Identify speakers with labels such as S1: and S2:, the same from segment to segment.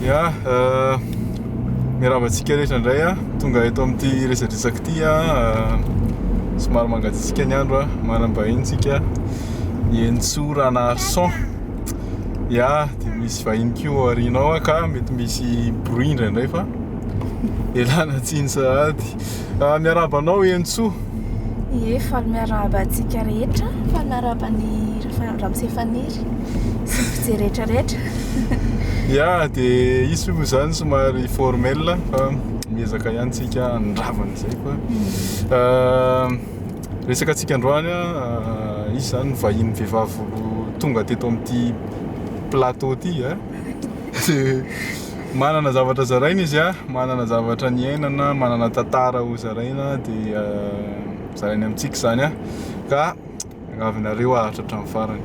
S1: Ya, miarabantsika rehetra indray a, tonga eto amin'ity resadresaka ity a, somary mangatsitsika ny andro a, manam-bahintsika Henintsoa Ranarson. Ya, dia misy vahiny koa aorianao ka mety misy bruit indraindray fa elana tsiny sahady. Miarabanao Henintsoa.
S2: Ie, faly miarabantsika rehetra, faly miarabany ramosefaniry sy mpijery rehetrarehetra.
S1: Ya, dia izy moa zany somary formel fa miezaka ihany tsika andravana izay fa resaka antsika androany a, izy zany vahiny vehivavy tonga teto amin'ity plateau ty a. Manana zavatra zaraina izy a, manana zavatra niainana, manana tantara ho zaraina dia zarainy amintsika zany a, ka avinareo ahatra hatramin'ny farany.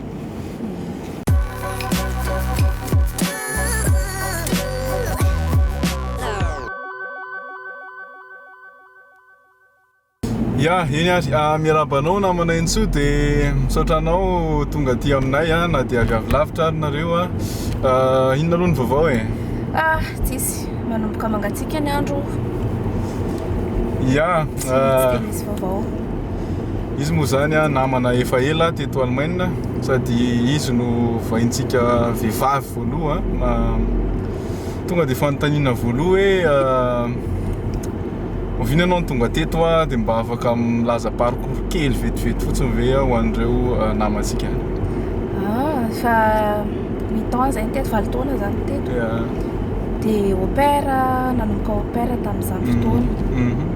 S1: Ya, eny ary miarabanao namana Henintsoa dia misaotra anao tonga aty aminay a, na dia avy lavitra ary nareo a. Inona aloha ny vaovao e?
S2: Tsisy, manomboka mangatsika ny andro.
S1: Ya,
S2: Tsy dia misy vaovao.
S1: izy moa zany a namana efa ela teto Allemagne sady izy no vahintsika vehivavy voaloha a. Tonga dia fanontaniana voaloha hoe oviana anao ny tonga teto a dia mba afaka milaza parcours kely vetivety fotsiny ve ho an'ireo namantsika.
S2: Fa 8 ans zany teto, 7 taona zany teto. Dia opera, nanomboka opera tamin'izany fotoana.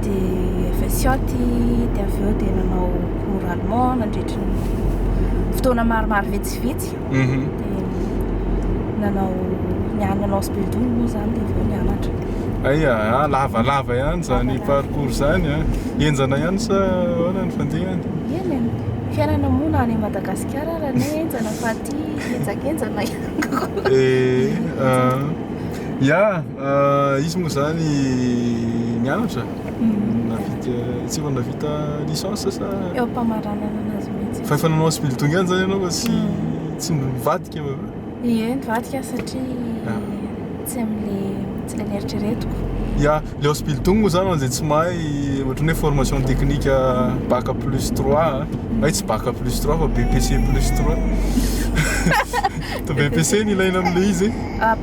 S2: Dia efa sioty, dia avy eo dia nanao cours allemand nandritra ny fotoana maromaro vitsivitsy. Dia nanao speldomy moa zany dia avy eo nianatra.
S1: Aia, lavalava ihany zany parcours zany a. Enjana ihany sa ahoana ny fandehany?
S2: Eny, fiainana moa na any Madagasikara raha ny enjana fa aty enjakenjana
S1: ya, izy moa zany nianatra. Tsy efa navita licence sa?
S2: Eo am-pamaranana anazy mihitsy.
S1: Fa efa nanao speldomy ihany zany ianao fa tsy nivadika va?
S2: Ie, nivadika satria tsy le nieritreretiko.
S1: Ya, le hospital moa zany an'izay tsy mahay ohatran'ny hoe formation technique bac plus 3 ay tsy bac plus 3 fa BPC plus 3. To BPC ny ilaina amin'ilay izy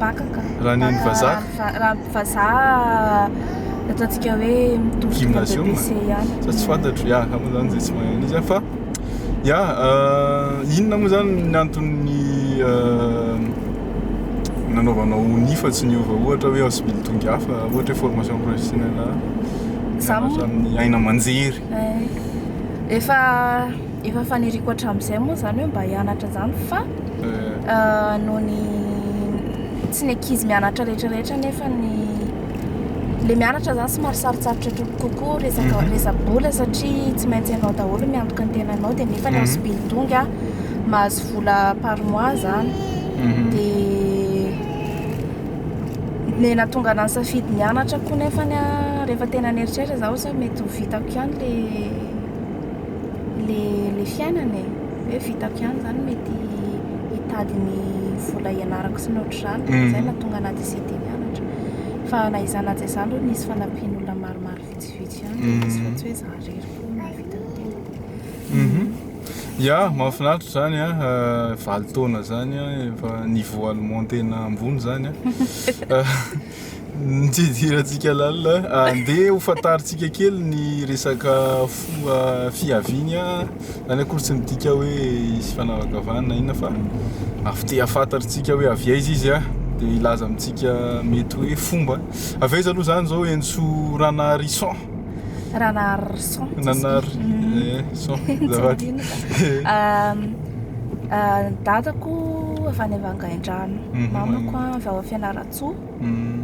S2: Bac ka.
S1: raha neny vazaha.
S2: Raha vazaha ataontsika hoe mitodika BPC ihany.
S1: Sa tsy fantatro, ya, moa zany zay tsy mahay an'izy fa ya, inona moa zany ny antony nanaovanao nifa tsy niova ohatra hoe hospital tonga hafa ohatra hoe formation professionnelle mianatra amin'ny aina aman-jery.
S2: Efa faniriko hatramin'izay moa zany hoe mba hianatra zany fa noho ny tsy ny ankizy mianatra rehetrarehetra nefa le mianatra zany somary sarotsarotra kokoa resabola satria tsy maintsy ianao daholo miantoka ny tenanao dia nefa ny hospital tonga mahazo vola par mois zany. Dia nahatonga anahy safidy nianatra koa nefa rehefa tena nieritreritra zaho sao mety ho vitako ihany le fiainana hoe vitako ihany zany mety hitady ny vola ianarako sy ny ohatr'izany. Zay nahatonga anahy décidé nianatra fa na izany na tsy izany aloha nisy fanampian'olona maromaro vitsivitsy ihany izy fa tsy hoe za rery koa nahavita ny tena.
S1: Ya, mahafinaritra zany a, 7 taona zany a, efa niveau allemand tena ambony zany a. Nidirantsika lalina, andeha ho fantaritsika kely ny resaka fiaviany a, zany akory tsy midika hoe isy fanavakavahana inona fa avy te hafantaritsika hoe avy aiza izy a, dia ilaza amintsika mety hoe fomba. Avy aiza aloha zany zao Henintsoa Ranarson.
S2: Ranarson.
S1: Son.
S2: Dadako avy any Avangaindrano, mamako avy ao Fianaratsoa,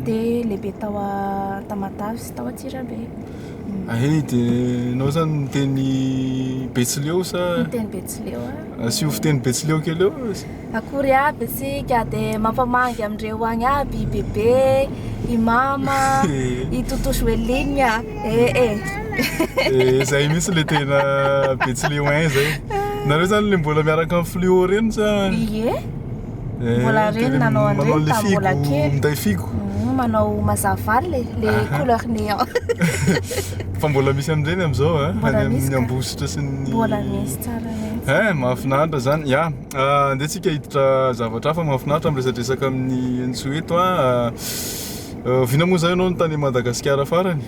S2: dia lehibe tao Tamatavy sy tao Antsirabe.
S1: Dia anao zany miteny Betsileo sa?
S2: Miteny Betsileo a.
S1: Asio fiteny Betsileo kely eo?
S2: Akory aby isika dia mampamangy amin'ireo agny aby i bebe, i mama, i totoso Elinina.
S1: Zay mihitsy le tena Betsileo zay. Nareo zany le mbola miaraka amin'ny fluo reny sa?
S2: Ie. Mbola reny nanao an'ireny tamin'ny mbola kely.
S1: Minday figo.
S2: Manao mazavaly le couleur néant.
S1: Fa mbola misy amin'ireny amin'izao a,
S2: Mbola
S1: any
S2: misy
S1: amin'ny
S2: ka.
S1: ambositra sy ny
S2: Mbola misy tsara mihitsy.
S1: Mahafinaritra zany. Ya, andeha tsika hiditra zavatra hafa mahafinaritra amin'ny resadresaka amin'ny Henintsoa eto a. Vina moa zay ianao ny tany Madagasikara farany?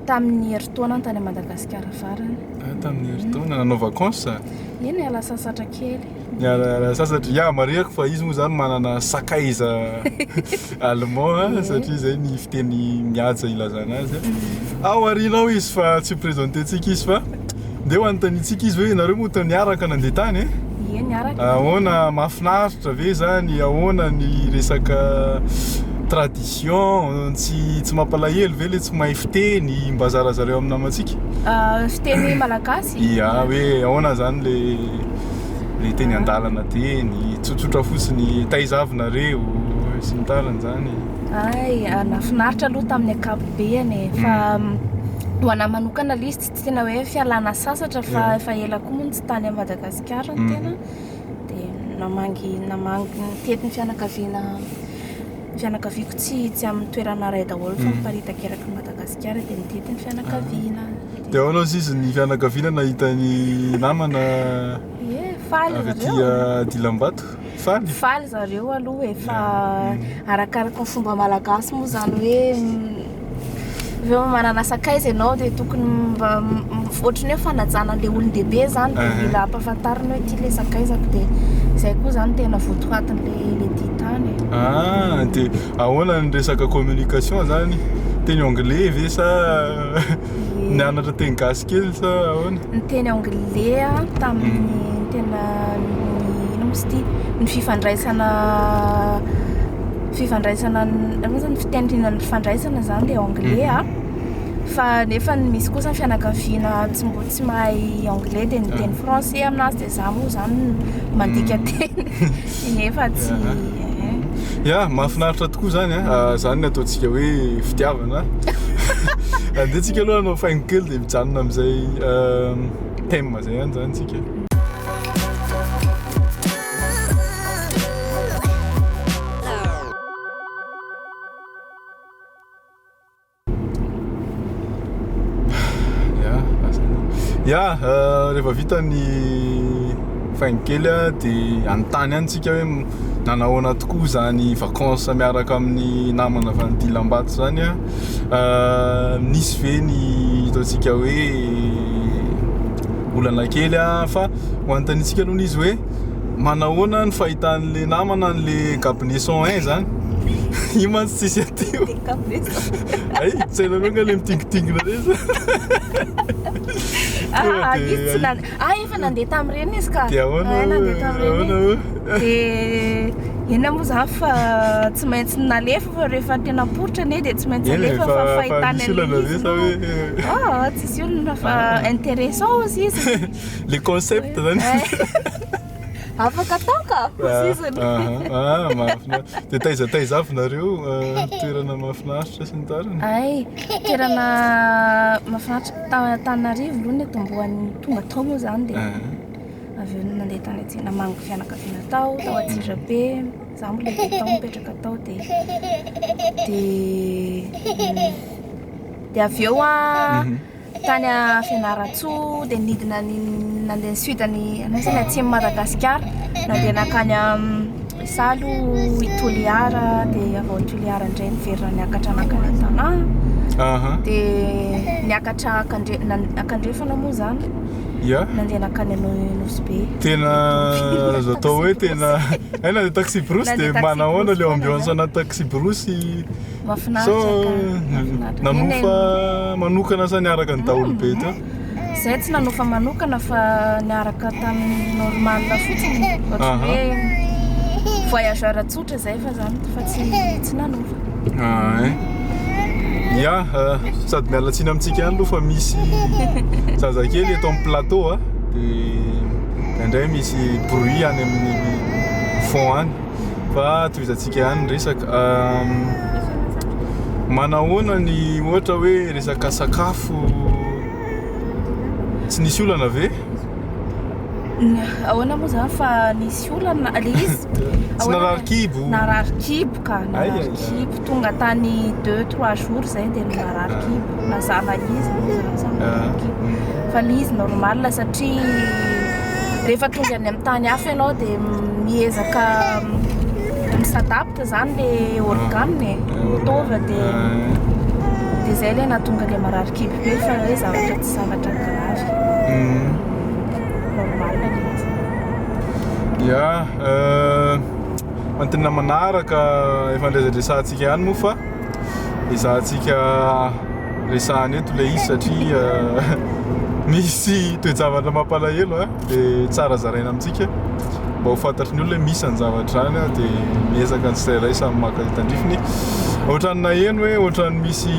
S2: Tamin'ny herintaona tany Madagasikara farany.
S1: Tamin'ny herintaona nanao vakansy sa?
S2: Eny niala sasatra kely.
S1: Niala sasatra. Ya, marihako fa izy moa zany manana sakaiza allemand satria zay ny fiteny mihaja ilazana azy. Ao arinao izy fa tsy présententsika izy fa ndeha ho anontaniantsika izy hoe nareo moa ta niaraka nandeha tany e?
S2: Ie niaraka.
S1: Ahoana mahafinaritra ve zany? Ahoana ny resaka tradition? Tsy mampalahelo ve le tsy mahay fiteny mba zarazareo amin'ny namantsika?
S2: Fiteny malagasy?
S1: Ya, hoe ahoana zany le teny an-dalana teny, tsotsotra fotsiny taizavinareo sy ny tariny zany.
S2: Ay, nafinaritra aloha tamin'ny ankapobeny fa ho anahy manokana ilay izy tsy tena hoe fialana sasatra fa efa ela koa moa tsy tany Madagasikara ny tena dia namangy nitety ny fianakaviako tsy amin'ny toerana ray daholo fa miparitaka eraky Madagasikara dia nitety ny fianakaviana.
S1: Dia ahoana izy ny fianakaviana nahita ny namana
S2: faly
S1: avy aty
S2: zareo.
S1: Dilambato? Faly?
S2: Faly zareo aloha fa arakaraka ny fomba malagasy moa zany hoe manana sakaiza ianao dia tokony mba ohatrany hoe fanajana an'ilay olon-dehibe zany dia mila ampahafantarina hoe ity ilay sakaizako dia izay koa zany tena votoatin'ilay ditany.
S1: Dia ahoana ny resaka communication zany? Teny anglais ve sa nianatra teny gasy kely sa ahoana?
S2: Ny teny anglais tamin'ny tena ino moa izy ity ny fifandraisana ny fitendrena ny fifandraisana zany dia anglais fa nefa misy kosa ny fianakaviana tsy mahay anglais dia niteny français aminazy dia za moa zany mandika teny nefa tsy.
S1: Ya, mahafinaritra tokoa zany zany ny ataontsika hoe fitiavana. Andeha tsika aloha hanao faingo kely dia mijanona amin'izay thème zay ihany zany tsika. Ya, rehefa vita ny faingo kely dia anontany ihany tsika hoe nanahoana tokoa zany vakansy miaraka amin'ny namana avy any Dilambato zany nisy ve ny ataontsika hoe olana kely fa ho anontaniantsika aloha izy hoe manahoana ny fahitan'le namana an'le gabineson zany? Io mantsy tsisy atio. Ay, tsy hainao aloha le mitingitingina reza.
S2: Efa nandeha tamin'ireny izy ka.
S1: Dia
S2: nandeha tamin'ireny. Dia ena moa zany fa tsy maintsy nalefa fa rehefa tena poritra ane dia tsy maintsy alefa fa fahitana izy. Tsisy olona fa intéressant aussi izy.
S1: Le concept zany.
S2: Afaka atao ka posiziny.
S1: Dia taizavinareo toerana mahafinaritra sy ny tariny?
S2: Ay, toerana mahafinaritra Tanarivo aloha ny tombohan'ny tonga tao moa zany dia avy eo nandeha tany aty namango fianakaviana tao Antsirabe za mbola tao mipetraka tao dia avy eo tany Fianaratsoa dia nidina nandeha sudany anosany atsimo Madagasikara nandeha nakany Salo Itoliara dia avy ao Itoliara indray niverina niakatra nakany an-tanà dia niakatra akandrefana moa zany nandeha nakany Nosbe.
S1: Tena azo atao hoe tena aina dia taxi brosy dia manahoana le ambiance ana taxi brosy?
S2: Mahafinaritra.
S1: Nanofa manokana sa niaraka ny daholo be teo?
S2: Izay tsy nanofa manokana fa niaraka tamin'ny normal fotsiny ohatry hoe voyageur tsotra zay fa zany fa tsy nanofa.
S1: Ya, sady mialatsiny amintsika ihany aloha fa misy zazakely eto amin'ny plateau dia indray misy bruit any amin'ny fond any fa tohizantsika ihany resaka manahoana ny ohatra hoe resaka sakafo tsy nisy olana ve?
S2: ahoana moa zany fa nisy olana le izy
S1: tsy narary-kibo
S2: narary-kibo ka narary-kibo tonga tany 2-3 jours zay dia narary-kibo nazana izy narary-kibo fa le izy normal satria rehefa tonga any amin'ny tany hafa ianao dia miezaka misadapta zany le organe mitova dia zay ilay nahatonga ilay marary-kibo be fa hoe zavatra tsy zavatra grave normal le izy.
S1: Ya mantina manaraka efa andresadresantsika ihany moa fa izahantsika resahany eto ilay izy satria misy toejavatra mampalahelo dia tsara zaraina amintsika mba ho fantatry ny olona hoe misy any zavatra any dia miezaka ny sirairay samy maka hitandrifiny ohatrany naheno hoe ohatrany misy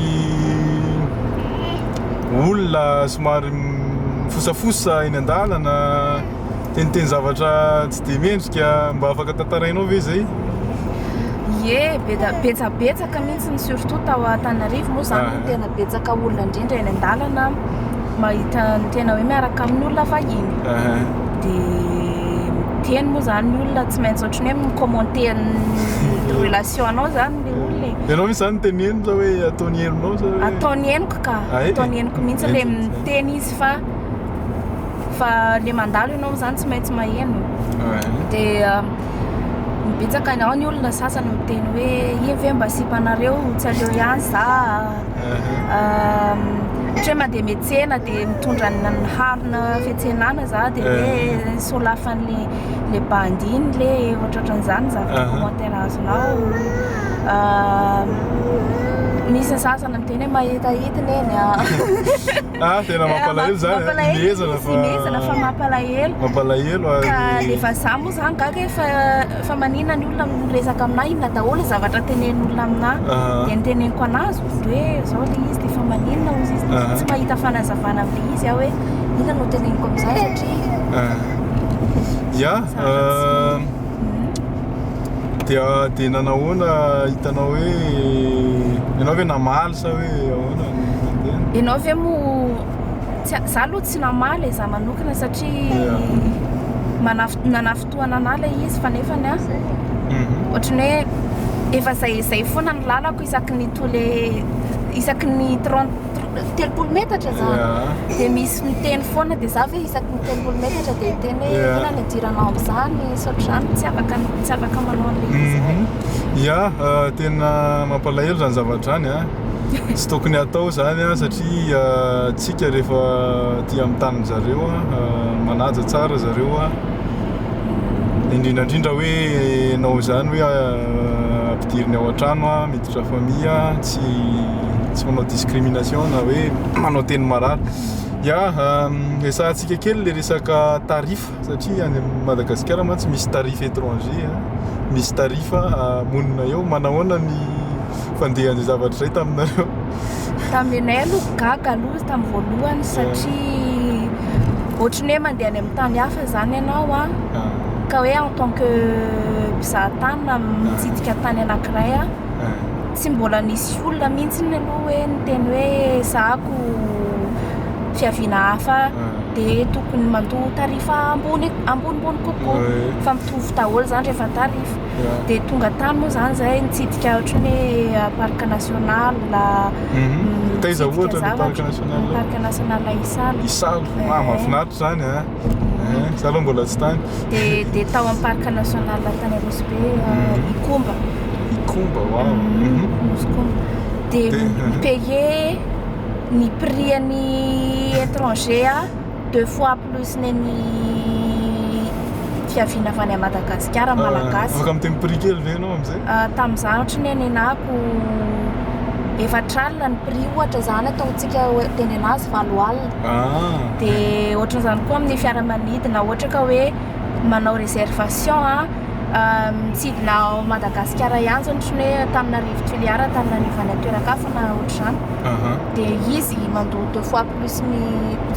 S1: olona somary fosafosa eny an-dalana teniteny zavatra tsy dia mendrika mba afaka tantarainao ve zay?
S2: Ie, betsabetsaka mihitsy surtout tao Antananarivo moa zany tena betsaka olona indrindra eny an-dalana mahita ny tena hoe miaraka amin'ny olona vahiny dia teny moa zany ny olona tsy maintsy ohatrany hoe micommenté ny relation anao zany le olona
S1: ianao misy zany teneno sa hoe ataony henonao sa
S2: ataony henoko ka ataony henoko mihitsy le miteny izy fa le mandalo ianao zany tsy maintsy maheno dia mibetsaka ao ny olona sasany miteny hoe iny ve mba sipanareo tsy aleo ihany za ohatra hoe mandeha miantsena dia mitondra ny harona fiantsenana za dia hoe solafan'le bandiny le ohatrohatran'izany zavatra commentaire azonao misy ny sasany miteny hoe mahitahitiny eny
S1: tena mampalahelo zany
S2: imezana fa mampalahelo ka rehefa za moa zany gaga fa manina ny olona miresaka aminahy inona daholo zavatra tenen'olona aminahy dia niteneniko anazy hoe zao le izy dia fa maninona ozy izy tsy mahita fanazavana amin'le izy aho hoe inona no teneniko amin'izay satria dia nanahoana hitanao hoe ianao hoe namaly sa hoe ahoana ianao ve mo za aloha tsy namaly za manokana satria nanafotoana ana le izy fa nefany ohatrany hoe efa zay foana ny lalako isaky ny 30 metatra zany dia misy miteny foana dia za ve isaky ny 30 metatra dia hiteny hoe ina ny diranao amin'izany sotr'izany tsy afaka manao an'le izy
S1: ya tena mampalahelo zany zavatra any tsy tokony atao zany satria tsika rehefa tia amin'ny taniny zareo manaja tsara zareo indrindrandrindra hoe nao zany hoe ampidiriny ao an-trano miditra famille tsy manao discrimination na hoe manao teny marary resahantsika kely le resaka tarifa satria any Madagasikara mantsy misy tarif étranger misy tarifa monina eo manahoana ny fandehan'izay zavatra zay taminareo
S2: taminay aloha gaga aloha tamin'ny voalohany satria ohatrany hoe mandeha any amin'ny tany hafa zany ianao ka hoe en tant que mpizahatany na mitsidika tany anankiray tsy mbola nisy olona mihitsy ny aloha hoe niteny hoe zahako fiaviana hafa dia tokony mandoa tarifa ambonimbony kokoa fa mitovy daholo zany rehefa tarifa dia tonga tany moa zany zay nitsidika ohatrany hoe parc national
S1: taiza ohatra ny
S2: parc national
S1: Isalo mahafinaritra zany za aloha mbola tsy tany
S2: dia tao amin'ny parc national tany Rosobe Ikomba dia payer ny prix any étranger 2 fois plus ny fiaviana avy any Madagasikara malagasy
S1: afaka miteny prix kely ve ianao amin'izay
S2: tamin'izany ohatrany hoe nenako efatralina ny prix ohatra zany ataontsika teny anazy 9 alina dia ohatran'izany koa amin'ny fiaramanidina ohatra ka hoe manao réservation mitsidina ao Madagasikara ihany zany ohatrany hoe Antananarivo filiara Antananarivo any atoeran-kafa na ohatr'izany dia izy mandoa 2 fois plus ny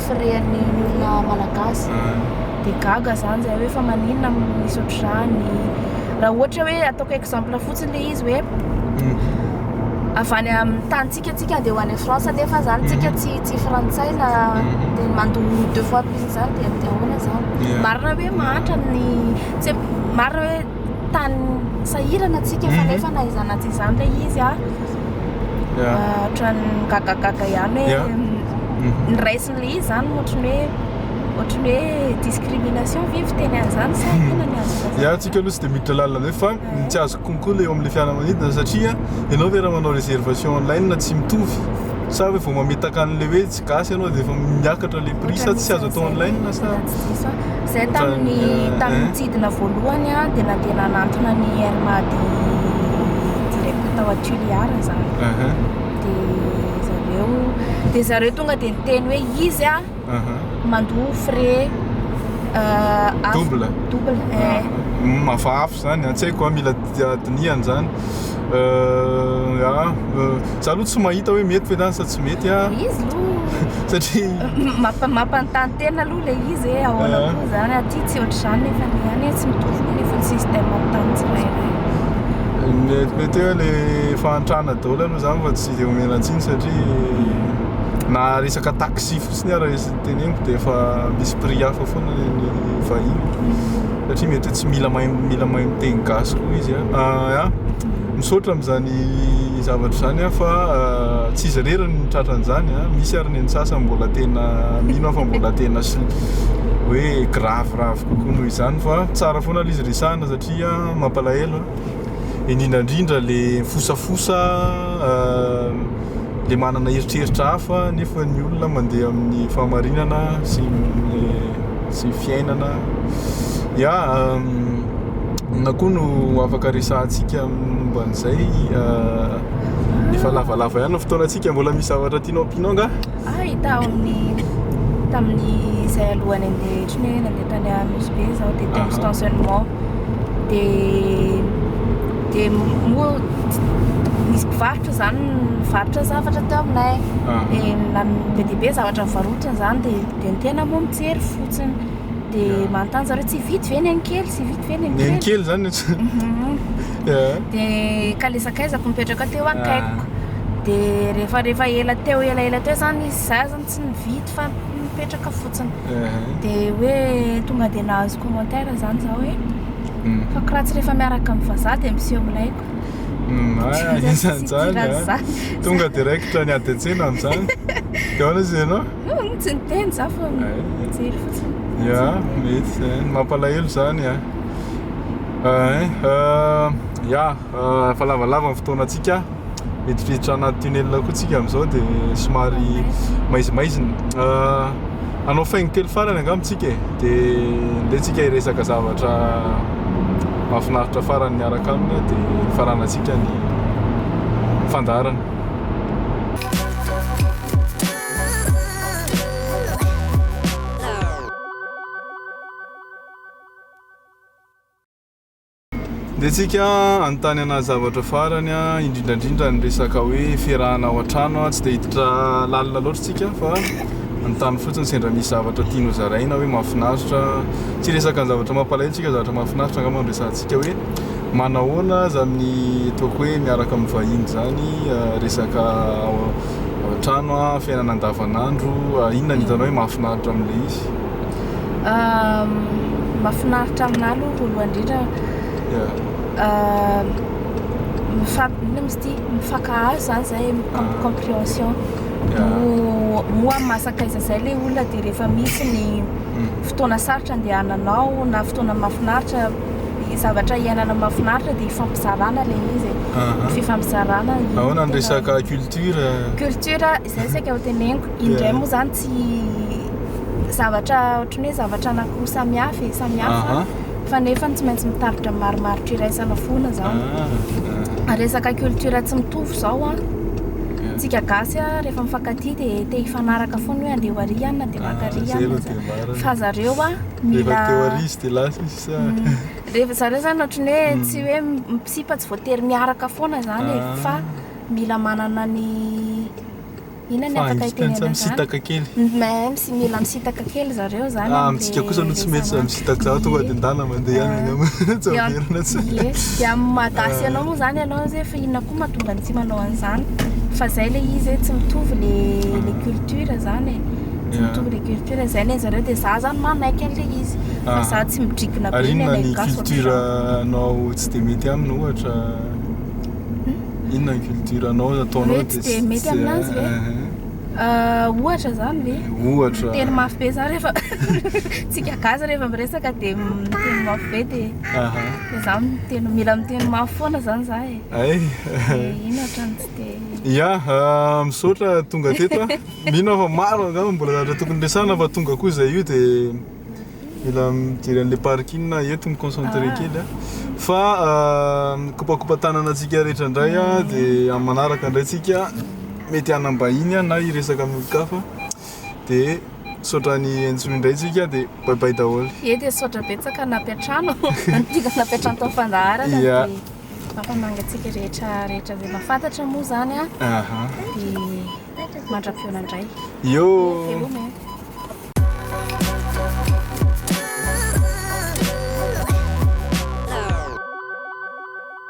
S2: frais ny olona malagasy dia gaga zany zay hoe fa maninona misy ohatr'izany raha ohatra hoe ataoko exemple fotsiny le izy hoe avany amin'ny tanyntsika dia ho any France dia fa zany tsika tsy frantsay na dia mandoa 2 fois plus zany dia ahoana zany marina hoe mahantra ny tsy marina hoe tany sahirana tsika fa nefa naizana tsy izany ilay izy ohatrany gagagaga ihany hoe niraisin'ilay izy zany ohatrany hoe discrimination vive teny an'izany sa inona ny azo
S1: tsika aloha tsy dia miditra lalina fa tsy azo konkoa ilay eo amin'ilay fiaramanidina satria ianao ve raha manao réservation online tsy mitovy sa hoe vao mametaka an'ilay hoe tsy gasy ianao dia efa miakatra ilay prix sa tsy azo atao online na sa
S2: zay tamin'ny mitsidina voalohany dia nandeha nanantona ny Hermady direct tao Atuliara zany dia zareo tonga dia niteny hoe izy mandoa frais double
S1: mafafo zany tsy haiko mila dinihany zany za aloha tsy mahita hoe mety ve sa tsy mety
S2: izy
S1: satria
S2: mampanontany tena aloha ilay izy ahoana koa zany aty tsy ohatr' izany nefa niany tsy mitovy nefa ny système amin'ny tany tsirairay
S1: mety hoe le fahantrana daholo aloha zany fa tsy dia omena antsiny satria na resaka taxi fotsiny raha izy teneniko dia efa misy prix hafa foana ny vahiny satria mety hoe tsy mila mahay miteny gasy koa izy misaotra amin'izany zavatra zany fa tsy izy rerany tratran'izany misy ary ny sasany mbola tena mino fa mbola tena hoe grave kokoa noho izany fa tsara foana ilay izy resahana satria mampalahelo indrindrandrindra le fosafosa le manana eritreritra hafa nefa ny olona mandeha amin'ny fahamarinana sy fiainana na koa no afaka resahantsika momba an'izay efa lavalava ihany no fotoanantsika mbola misy zavatra tianao ampianao nga
S2: tamin'ny izay alohany nandeha tany Anosy be zaho dia teo stationnement dia moa misy mpivarotra zany mivarotra zavatra teo aminay be dia be zavatra mivarotrany zany dia ny tena moa mijery fotsiny dia manontany zareo tsy vity ve ny ankely sy vity ve ny
S1: ankely zany
S2: dia ka le sakaizako mipetraka teo akaikiko dia rehefa ela teo zany izy za zany tsy nivity fa mipetraka fotsiny dia hoe tonga dia nahazo commentaire zany zaho hoe fa kiratsy rehefa miaraka amin'ny vazaha dia miseho milaiko
S1: isan'izany tonga direct ny ady an-tsena amin'izany dia ahoana izy ianao
S2: tsy niteny za fa mijery fotsiny
S1: mety zany mampalahelo zany fa lavalava ny fotoanantsika midifiditra anaty tunnel koa tsika amin'izao dia somary maizimaizina anao faingo kely farany angamitsika dia ndehantsika hiresaka zavatra mahafinaritra farany niaraka aminy dia faranantsika ny fandarana dia tsika anontany ana zavatra farany indrindrandrindra ny resaka hoe fiarahana ao an-trano tsy dia hiditra lalina loatra tsika fa anontany fotsiny sendra misy zavatra tiano zaraina hoe mahafinaritra tsy resaka ny zavatra mampalahelo tsika zavatra mahafinaritra angamba ny resantsika hoe manahoana amin'ny ataoko hoe miaraka amin'ny vahiny zany resaka ao an-trano fiainana andavanandro inona ny hitanao hoe mahafinaritra amin'ilay izy
S2: mahafinaritra aminah aloha voalohany indrindra mifakahazo zany zay compréhension moa mahasakaiza zay le olona dia rehefa misy ny fotoana sarotra andehananao na fotoana mahafinaritra zavatra iainana mahafinaritra dia ifampizarana le izy fifampizarana
S1: ahoana ny resaka culture
S2: izay saika ho teneniko indray moa zany tsy zavatra ohatrany hoe zavatra anankiroa samihafa fa nefa tsy maintsy mitaritra maromaritra iraisana foana zao resaka culture tsy mitovy zao tsika gasy rehefa mifankatia dia te hifanaraka foana hoe andeha ariana dia makariana fa zareo mila rehefa zareo zany ohatrany hoe tsy hoe mipisipa tsy voatery miaraka foana zany fa mila manana ny Inona ny afaka itenenana
S1: misitaka kely.
S2: Même si mila misitaka kely zareo zany.
S1: Amintsika kosa aloha tsy mety misitaka zao tonga dia ndana mandeha any angamba. Tsy averina tsy.
S2: Yes, dia mahadasy anao moa zany ianao zay fa inona koa mahatonga ny tsy manao an'izany. Fa zay le izy tsy mitovy le culture zany e. Tsy mitovy le culture zay le zareo dia za zany manaiky an'le izy. Fa za tsy midrikona be
S1: Ary inona
S2: ilay
S1: ny
S2: gasy
S1: culture anao tsy dia mety aminy ohatra? Inona ny culture anao ataonao
S2: Hoe tsy dia mety aminazy ve? Ohatra zany ve?
S1: Ohatra.
S2: Teny mafy be za rehefa tsika gazy rehefa miresaka dia miteny mafy be dia za miteny mila miteny mafy foana zany za e.
S1: Ay.
S2: Ino ohatrany tsy dia.
S1: Ya, misaotra tonga teto. Mino fa maro angamba mbola zavatra tokony resana fa tonga koa izay io dia mila mijery an'ilay parking eto miconcentré kely fa kopakopa tanana antsika rehetra indray dia amin'ny manaraka indray tsika mety hanambahiny na hiresaka amin'olon-kafa dia saotra ny Henintsoa indray tsika dia bye daholo.
S2: Dia saotra betsaka nampiatrano antika nampiatrano tao fandaharana dia mampamangatsika rehetra zay mahafantatra moa zany dia mandra-piona indray.
S1: Yo.